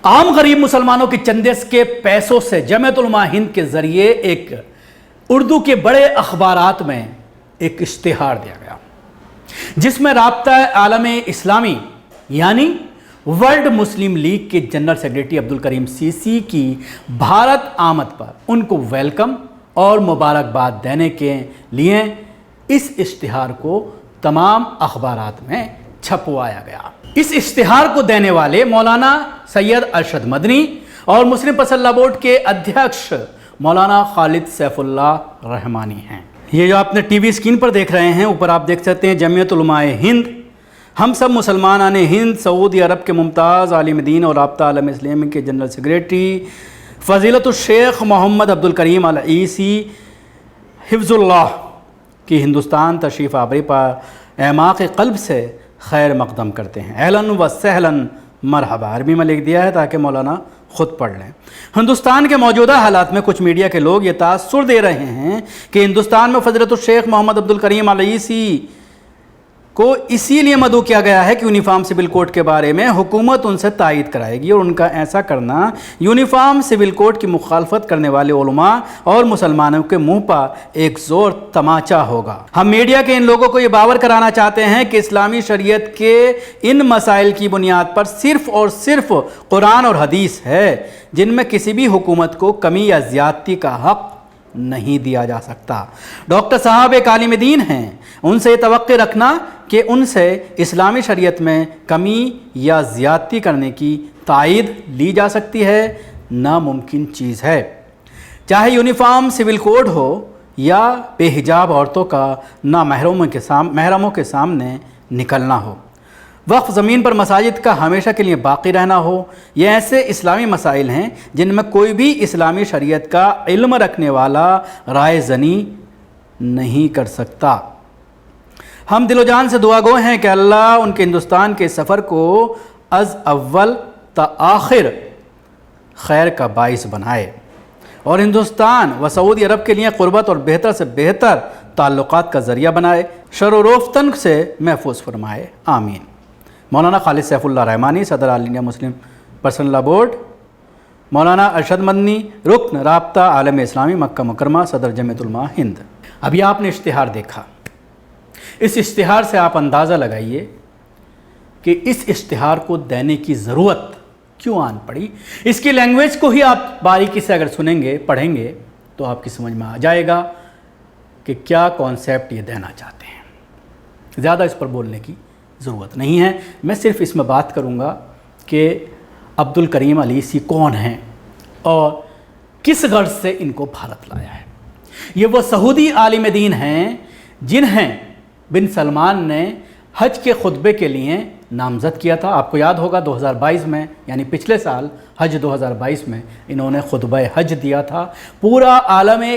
عام غریب مسلمانوں کے چندے کے پیسوں سے جمعیت علماء ہند کے ذریعے ایک اردو کے بڑے اخبارات میں ایک اشتہار دیا گیا جس میں رابطہ عالم اسلامی یعنی ورلڈ مسلم لیگ کے جنرل سیکریٹری عبدالکریم سیسی کی بھارت آمد پر ان کو ویلکم اور مبارکباد دینے کے لیے اس اشتہار کو تمام اخبارات میں چھپوایا گیا۔ اس اشتہار کو دینے والے مولانا سید ارشد مدنی اور مسلم پسندہ بورڈ کے ادھیکش مولانا خالد سیف اللہ رحمانی ہیں۔ یہ جو آپ نے ٹی وی اسکرین پر دیکھ رہے ہیں، اوپر آپ دیکھ سکتے ہیں جمعیت علماء ہند، ہم سب مسلمانان ہند، سعودی عرب کے ممتاز عالم دین اور رابطہ عالم اسلامی کے جنرل سیکریٹری فضیلت الشیخ محمد عبدالکریم العیسی حفظ اللہ کی ہندوستان تشریف آوری پر اعماق قلب سے خیر مقدم کرتے ہیں۔ اہلاً و سہلاً مرحبا، عربی میں لکھ دیا ہے تاکہ مولانا خود پڑھ لیں۔ ہندوستان کے موجودہ حالات میں کچھ میڈیا کے لوگ یہ تاثر دے رہے ہیں کہ ہندوستان میں فضیلت الشیخ محمد عبدالکریم العیسی کو اسی لیے مدعو کیا گیا ہے کہ یونیفارم سول کوڈ کے بارے میں حکومت ان سے تائید کرائے گی، اور ان کا ایسا کرنا یونیفارم سول کوڈ کی مخالفت کرنے والے علماء اور مسلمانوں کے منہ پر ایک زور تماچا ہوگا۔ ہم میڈیا کے ان لوگوں کو یہ باور کرانا چاہتے ہیں کہ اسلامی شریعت کے ان مسائل کی بنیاد پر صرف اور صرف قرآن اور حدیث ہے، جن میں کسی بھی حکومت کو کمی یا زیادتی کا حق نہیں دیا جا سکتا۔ ڈاکٹر صاحب ایک عالم دین ہیں، ان سے یہ توقع رکھنا کہ ان سے اسلامی شریعت میں کمی یا زیادتی کرنے کی تائید لی جا سکتی ہے ناممکن چیز ہے، چاہے یونیفارم سول کوڈ ہو یا بے حجاب عورتوں کا محرموں کے سامنے نکلنا ہو، وقف زمین پر مساجد کا ہمیشہ کے لیے باقی رہنا ہو۔ یہ ایسے اسلامی مسائل ہیں جن میں کوئی بھی اسلامی شریعت کا علم رکھنے والا رائے زنی نہیں کر سکتا۔ ہم دل و جان سے دعا گو ہیں کہ اللہ ان کے ہندوستان کے سفر کو از اول تا آخر خیر کا باعث بنائے اور ہندوستان و سعودی عرب کے لیے قربت اور بہتر سے بہتر تعلقات کا ذریعہ بنائے، شر و روفتن سے محفوظ فرمائے، آمین۔ مولانا خالد سیف اللہ رحمانی، صدر آل انڈیا مسلم پرسنل لا بورڈ، مولانا ارشد مدنی، رکن رابطہ عالم اسلامی مکہ مکرمہ، صدر جمعیت علماء ہند۔ ابھی آپ نے اشتہار دیکھا، اس اشتہار سے آپ اندازہ لگائیے کہ اس اشتہار کو دینے کی ضرورت کیوں آن پڑی۔ اس کی لینگویج کو ہی آپ باریکی سے اگر سنیں گے، پڑھیں گے تو آپ کی سمجھ میں آ جائے گا کہ کیا کانسیپٹ یہ دینا چاہتے ہیں۔ زیادہ اس پر بولنے کی ضرورت نہیں ہے، میں صرف اس میں بات کروں گا کہ عبدالکریم العیسی کون ہیں اور کس غرض سے ان کو بھارت لایا ہے۔ یہ وہ سعودی عالم دین ہیں جنہیں بن سلمان نے حج کے خطبے کے لیے نامزد کیا تھا۔ آپ کو یاد ہوگا 2022 میں، یعنی پچھلے سال حج 2022 میں انہوں نے خطبہ حج دیا تھا۔ پورا عالم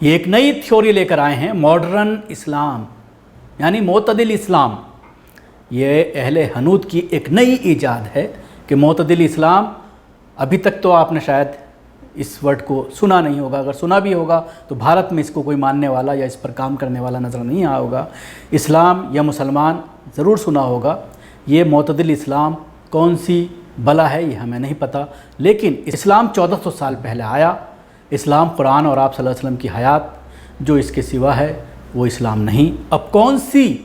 یہ ایک نئی تھیوری لے کر آئے ہیں، ماڈرن اسلام یعنی معتدل اسلام۔ یہ اہل ہنود کی ایک نئی ایجاد ہے کہ معتدل اسلام، ابھی تک تو آپ نے شاید اس ورڈ کو سنا نہیں ہوگا، اگر سنا بھی ہوگا تو بھارت میں اس کو کوئی ماننے والا یا اس پر کام کرنے والا نظر نہیں آیا ہوگا۔ اسلام یا مسلمان ضرور سنا ہوگا۔ یہ معتدل اسلام کون سی بلا ہے یہ ہمیں نہیں پتہ، لیکن اسلام 1400 سال پہلے آیا۔ اسلام قرآن اور آپ صلی اللہ علیہ وسلم کی حیات، جو اس کے سوا ہے وہ اسلام نہیں۔ اب کون سی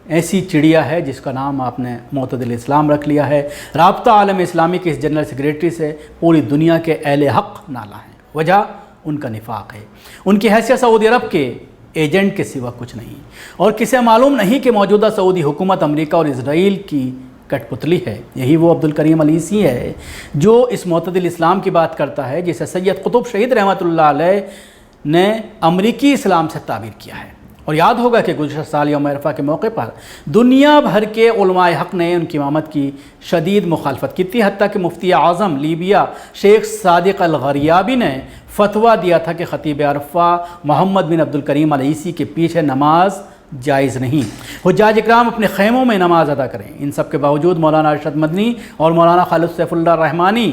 ایسی چڑیا ہے جس کا نام آپ نے معتدل اسلام رکھ لیا ہے؟ رابطہ عالم اسلامی کے اس جنرل سیکریٹری سے پوری دنیا کے اہل حق نالا ہیں۔ وجہ ان کا نفاق ہے، ان کی حیثیت سعودی عرب کے ایجنٹ کے سوا کچھ نہیں، اور کسے معلوم نہیں کہ موجودہ سعودی حکومت امریکہ اور اسرائیل کی کٹ پتلی ہے۔ یہی وہ عبدالکریم العیسی ہے جو اس معتدل اسلام کی بات کرتا ہے، جسے سید قطب شہید رحمۃ اللہ علیہ نے امریکی اسلام سے تعبیر کیا ہے۔ اور یاد ہوگا کہ گزشتہ سال یوم عرفہ کے موقع پر دنیا بھر کے علماء حق نے ان کی امامت کی شدید مخالفت کی تھی، حتیٰ کہ مفتی اعظم لیبیا شیخ صادق الغریابی نے فتویٰ دیا تھا کہ خطیب عرفہ محمد بن عبدالکریم العیسی کے پیچھے نماز جائز نہیں، حجاج اکرام اپنے خیموں میں نماز ادا کریں۔ ان سب کے باوجود مولانا ارشد مدنی اور مولانا خالد سیف اللہ رحمانی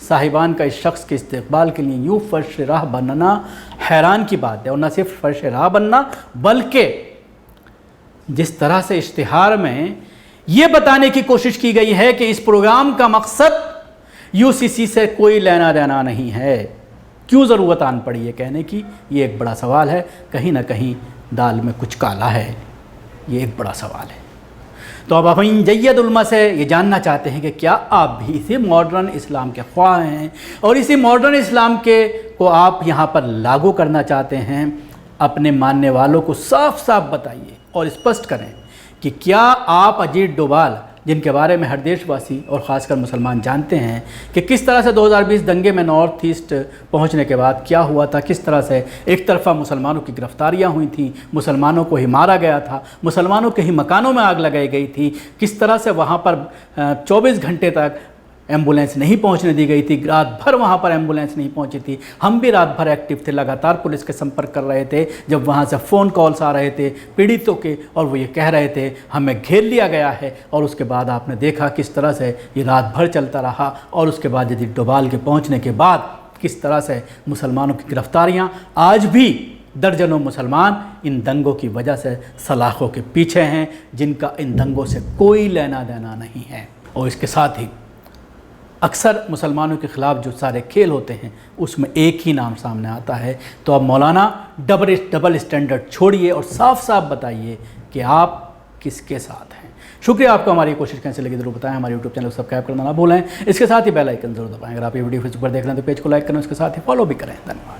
صاحبان کا اس شخص کے استقبال کے لیے یوں فرش راہ بننا حیران کی بات ہے، اور نہ صرف فرش راہ بننا بلکہ جس طرح سے اشتہار میں یہ بتانے کی کوشش کی گئی ہے کہ اس پروگرام کا مقصد UCC سے کوئی لینا دینا نہیں ہے۔ کیوں ضرورت آن پڑی ہے کہنے کی؟ یہ ایک بڑا سوال ہے، کہیں نہ کہیں دال میں کچھ کالا ہے، یہ ایک بڑا سوال ہے۔ تو اب ہم جید علماء سے یہ جاننا چاہتے ہیں کہ کیا آپ بھی اسی ماڈرن اسلام کے خواہ ہیں اور اسی ماڈرن اسلام کو آپ یہاں پر لاگو کرنا چاہتے ہیں؟ اپنے ماننے والوں کو صاف صاف بتائیے اور اسپشٹ کریں کہ کیا آپ اجیت ڈوبھال، جن کے بارے میں ہر دیش واسی اور خاص کر مسلمان جانتے ہیں کہ کس طرح سے 2020 دنگے میں نارتھ ایسٹ پہنچنے کے بعد کیا ہوا تھا، کس طرح سے ایک طرفہ مسلمانوں کی گرفتاریاں ہوئی تھیں، مسلمانوں کو ہی مارا گیا تھا، مسلمانوں کے ہی مکانوں میں آگ لگائی گئی تھی، کس طرح سے وہاں پر 24 گھنٹے تک ایمبولینس نہیں پہنچنے دی گئی تھی، رات بھر وہاں پر ایمبولینس نہیں پہنچی تھی۔ ہم بھی رات بھر ایکٹیو تھے، لگاتار پولیس کے سمپرک کر رہے تھے جب وہاں سے فون کالز آ رہے تھے پیڑتوں کے، اور وہ یہ کہہ رہے تھے ہمیں گھیر لیا گیا ہے۔ اور اس کے بعد آپ نے دیکھا کس طرح سے یہ رات بھر چلتا رہا، اور اس کے بعد اجیت ڈوبھال کے پہنچنے کے بعد کس طرح سے مسلمانوں کی گرفتاریاں، آج بھی درجنوں مسلمان ان دنگوں کی وجہ سے سلاخوں کے پیچھے ہیں، جن کا ان دنگوں سے کوئی لینا دینا نہیں ہے۔ اور اس کے ساتھ ہی اکثر مسلمانوں کے خلاف جو سارے کھیل ہوتے ہیں اس میں ایک ہی نام سامنے آتا ہے۔ تو اب مولانا ڈبل اسٹینڈرڈ چھوڑیے اور صاف صاف بتائیے کہ آپ کس کے ساتھ ہیں۔ شکریہ آپ کو ہماری کوشش کیسے لگی ضرور بتائیں، ہمارے یوٹیوب چینل کو سبسکرائب کرنا نہ بھولیں، اس کے ساتھ ہی بیل آئیکن ضرور دبائیں۔ اگر آپ یہ ویڈیو فیس بک پر دیکھ رہے ہیں تو پیج کو لائک کریں، اس کے ساتھ ہی فالو بھی کریں۔ دھنیواد۔